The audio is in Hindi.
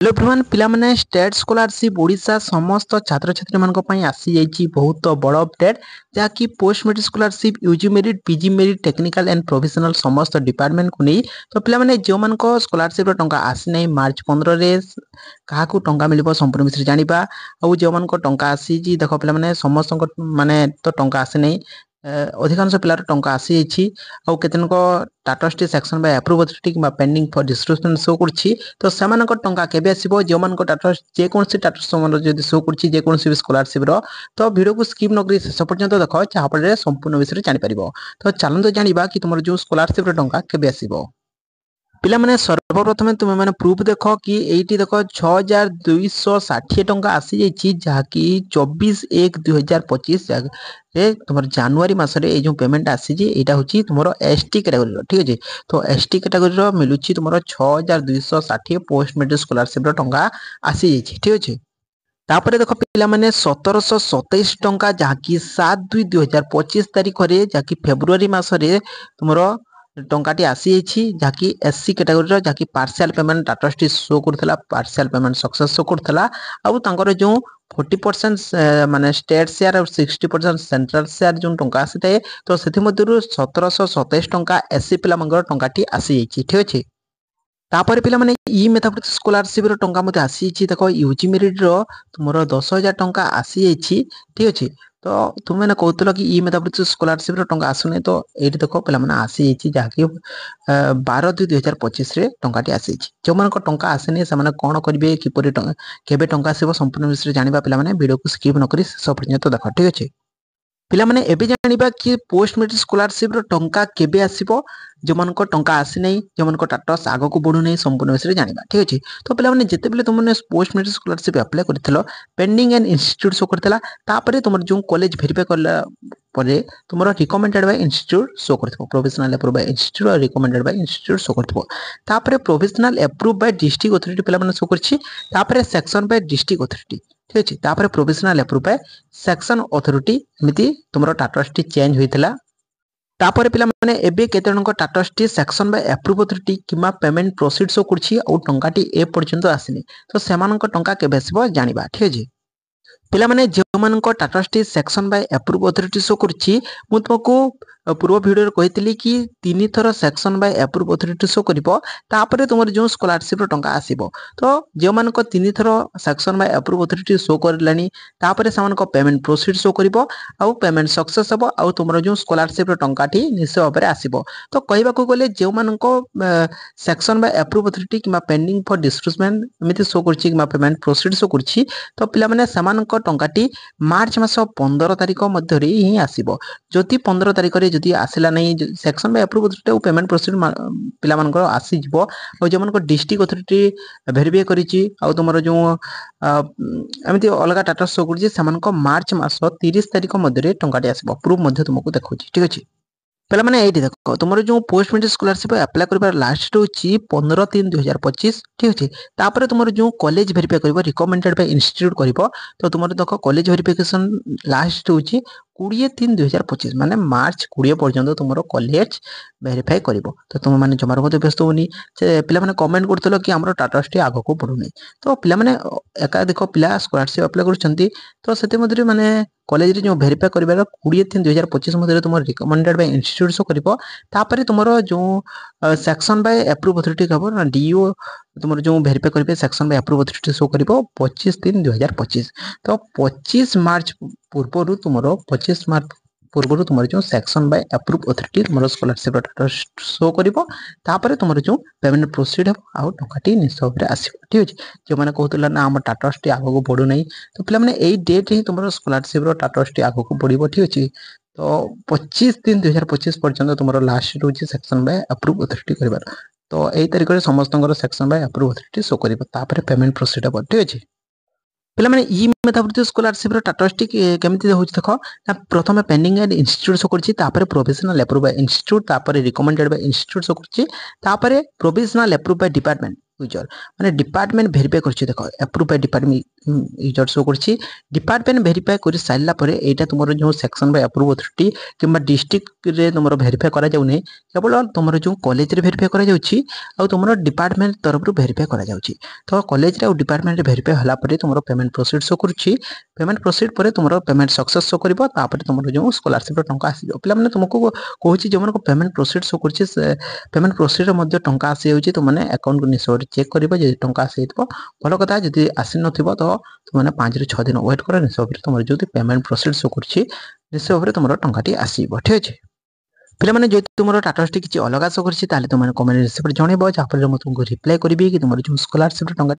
हेलो एवरीवन पिलामाने स्टेट स्कॉलरशिप ओडिशा समस्त छात्र छात्री मानक पई आसी जाईची बहुत बड़ अपडेट जाकि post matric scholarship UG merit PG merit technical and professional समस्त डिपार्टमेंट को नहीं तो पिलामाने जो मानक स्कॉलरशिप टंका आसी नहीं मार्च 15 रे काहाकू टंका मिलिबो संपूर्ण विषय जानिबा आ जो मानक टंका आसी जी देखो पिलामाने समस्त माने तो टंका आसी नहीं अधिकांश पिलार टंका आसी जाईची आ केतनक टाटास्टी सेक्शन बाय अप्रूव अथॉरिटी किबा पेंडिंग फॉर डिस्ट्रीब्यूशन शो करछि तो सेमानक टंका केबे आसीबो जे मानक टाटा जे कोनसी टाटा समान जदि शो करछि जे कोनसी स्कॉलरशिप रो तो वीडियो को स्किप न करी शेष पर्यंत देखो जहाँ पर संपूर्ण विषय जानि परिबो तो चलंतो जानिबा कि तुमर जो स्कॉलरशिप रो टंका केबे आसीबो पिला माने सर्वप्रथम तुम मैंने प्रूफ देख कि एटी देख 6260 टंका आसी जाइछि जहाँकि 24/1/2025 तुम जनवरी मसरे जो पेमेंट आसी यहाँ हूँ तुम एसटी कैटेगरी ठीक अच्छे तो एसटी कैटेगरी मिलूँ तुम 6260 पोस्ट मेट्रिक स्कॉलरशिप टंका आसी जाइछि ठीक अच्छे तापर देख पिला माने 1727 टंका जहाँकि 7/2/2025 तारीख रे जहाँकि फेब्रुआरी मसरे तुम टंकाटी आसी जाइछि जहाँकि एससी कैटेगरी जहाँकि पार्शियल पेमेंट टाटास्टी शो करथला पार्शियल पेमेंट सक्सेस शो करथला आउ तांकर जो 40% माने स्टेट शेयर और 60% सेंट्रल शेयर जो टंका आसी थाए तो सेथि मध्यरु 1727 टंका एससी पिला मंगर टंकाटी आसी जाइछि ठीक अछि तापर पिला माने ई मेधावृत्ति स्कॉलरशिप रो टंका मते आसी छि देखो यूजी मेरिट रो तुमरो 10,000 टंका आसी जाइछि ठीक अछि तो तुम मैंने कहतलो कि ई मेधावृत्ति स्कॉलरशिप रो टंका आसुने तो एठी देखो पिला माने आसी जाइछि जाकि 12/2/2025 रे टंकाटी आसी जाइछि जो मानक टंका आसेने से माने कोन करिवे किपरि टंका केबे टंका आसीबो संपूर्ण विषय जानिबा पिला माने वीडियो को स्किप न करी शेष पर्यंत देखो ठीक अछि पिला माने एबे जानिबा कि पोस्ट मेट्रिक स्कॉलरशिप रो टंका केबे आसीबो जो मानक टंका आसी नै जो मानक टाटस आगो को बढ़ु नै संपूर्ण विषय जानिबा ठीक अछि तो पिला माने जेते बेले तुमने पोस्ट मेट्रिक स्कॉलरशिप अप्लाई करथिलो पेंडिंग एंड इंस्टीट्यूट शो करथिला तापरे तुमर जो कॉलेज वेरीफाई करला परे तुमर रिकमेंडेड बाय इंस्टीट्यूट शो करथिबो प्रोफेशनल अप्रूव बाय इंस्टीट्यूट और रिकमेंडेड बाय इंस्टीट्यूट शो करथिबो तापरे professional approve by district authority पिला माने शो करछि तापरे सेक्शन बाय डिस्ट्रिक्ट अथॉरिटी ठीक अछि तापरे professional approve by section authority एमिति तुमरो टाटास्टी चेंज होइतला तापर पिला माने एबे केते जणक टाटास्टी सेक्शन बाय अप्रूव अथॉरिटी किमा पेमेंट प्रोसीड शो करछि और टंकाटी ए पर्यंत आसिनी तो सेमानक टंका केबे आसीबो जानिबा ठीक अछि पिला माने जे मानक टाटास्टी section by approve authority show करछि मु तुमको पूर्व वीडियो रे कहितली कि 3 थर section by approve authority show करिवो तापर तुमर जो स्कॉलरशिप टंका आसीबो तो जे मानक 3 थर section by approve authority show करलानी तापर सामानक पेमेंट प्रोसीड शो करिवो आउ पेमेंट सक्सेस हबो आउ तुमर जो स्कॉलरशिप टंकाटी निश्चय भाबरे आसीबो तो कहबा को गले जे मानक सेक्शन बाय अप्रूव अथॉरिटी किमा पेंडिंग फॉर डिस्ट्रीब्यूशन एमिति शो करछि किमा पेमेंट प्रोसीड शो करछि तो पिला माने सामानक टंकाटी मार्च मास 15 तारिख मध्य रे ही आसीबो जति 15 तारिख रे जति आसिला नै section by approve authority payment proceed पिला मानकर आसी जिवो और जे मानकर डिस्ट्रिक्ट अथॉरिटी वेरीफाई करिछि आ तुमर जो एमिति अलगा टाटा शो करछि सामानक मार्च मास 30 तारिख मध्य रे टंकाटी आसीबो प्रूफ मध्य तुमको देखौछि ठीक अछि पहले मैंने ये देखो तुम जो पोस्ट मेट्रिक स्कॉलरशिप अप्लाई कर लास्ट होची 15/3/2025 ठीक अच्छे तापर तुम जो कॉलेज वेरीफाई कर रिकमेंडेड बाय इंस्टीट्यूट कर तो तुम देख कॉलेज वेरिफिकेशन लास्ट होची 20/3/2025 माने मार्च 20 पर्यंत तुम कॉलेज वेरीफाई कर तो तुम मैंने जमार मत व्यस्त होनी पिला माने कमेंट करथलो कि हमरो टाटास्टी आगो को बढ़ु नै तो पिला माने एका देखो पिला स्कॉलरशिप अप्लाई करछंती तो सेते मधुरी माने कॉलेज रे जो वेरीफाई करबार 20/3/2025 मधुरी तुम रिकमेंडेड बाय इंस्टीट्यूट शो करिवो तापर तुमरो जो सेक्शन बाय अप्रूव अथॉरिटी खबर ना डीओ तुमरो जो वेरीफाई करबे section by approve authority show करिवो 25/3/2025 तो 25 मार्च पूर्व तुमरो 25 मार्च पूर्व तुम जो सेक्शन बाय अप्रूव अथॉरिटी तुम स्कॉलरशिप डाटा शो करिवो तापर तुम जो पेमेंट प्रोसीड आउ टंकाटी निश्चय आसीबो ठीक अछि जो माने कहतला ना हम टाटास्टी आगो को बढ़ु नै तो पिला माने एई डेट ही तुम स्कॉलरशिप रो टाटास्टी आगो को बढ़िबो ठीक अछि तो 25/3/2025 पर्यंत तुम लास्ट रोज सेक्शन बाय अप्रूव अथॉरिटी करबार तो एई तारिख रे समस्त section by approve authority show करिवो तापर पेमेंट प्रोसीड हो ठीक अछि पिला माने ई मेधावृत्ति स्कॉलरशिप रो टाटास्टी केमिति होछि देखो ना प्रथम पेंडिंग एंड इंस्टीट्यूट शो करछि तापर प्रोफेशनल अप्रूव बाय इंस्टीट्यूट तापर रिकमेंडेड बाय इंस्टीट्यूट शो करछि तापर provisional approve by department user माने डिपार्टमेंट भेरीफाई करछि देखो approve by department user show करछि डिपार्टमेंट भेरीफाई कर साइला परे एटा तुमरो जो सेक्शन बाय अप्रूव अथॉरिटी किंबा डिस्ट्रिक्ट रे तुमरो भेरीफाई करा जाउ नै केवल तुमरो जो कॉलेज रे भेरीफाई करा जाउछि आ तुमरो डिपार्टमेंट तरफ रु भेरीफाई करा जाउछि तो कॉलेज रे और डिपार्टमेंट रे भेरीफाई हला परे तुमरो पेमेंट प्रोसीड शो करछि पेमेंट प्रोसीड परे तुमरो पेमेंट सक्सेस शो करबो तापर तुमरो जो स्कॉलरशिप टंका आसी पिला माने तुमको कहूछि जे मन पेमेंट प्रोसीड शो करछि पेमेंट प्रोसीड मध्ये टंका आसी होछि तो माने अकाउंट को निसोर चेक करिवो जे टंका आसी हितबो भलो कथा जदि आसी नथिबो तो तुमने 5 रे 6 दिन वेट कर निसोर तुमरो जो पेमेंट प्रोसीड शो करछि निसोर तुमरो टंकाटी आसीबो ठीक अछि पिला माने जे तुमरो टाटा स्टिक किछि अलगा शो करछि ताले तुमने कमेंट रिसीप्ट जणेबो जा पर तुमको रिप्लाई करबी कि तुमरो जो स्कॉलरशिप टंका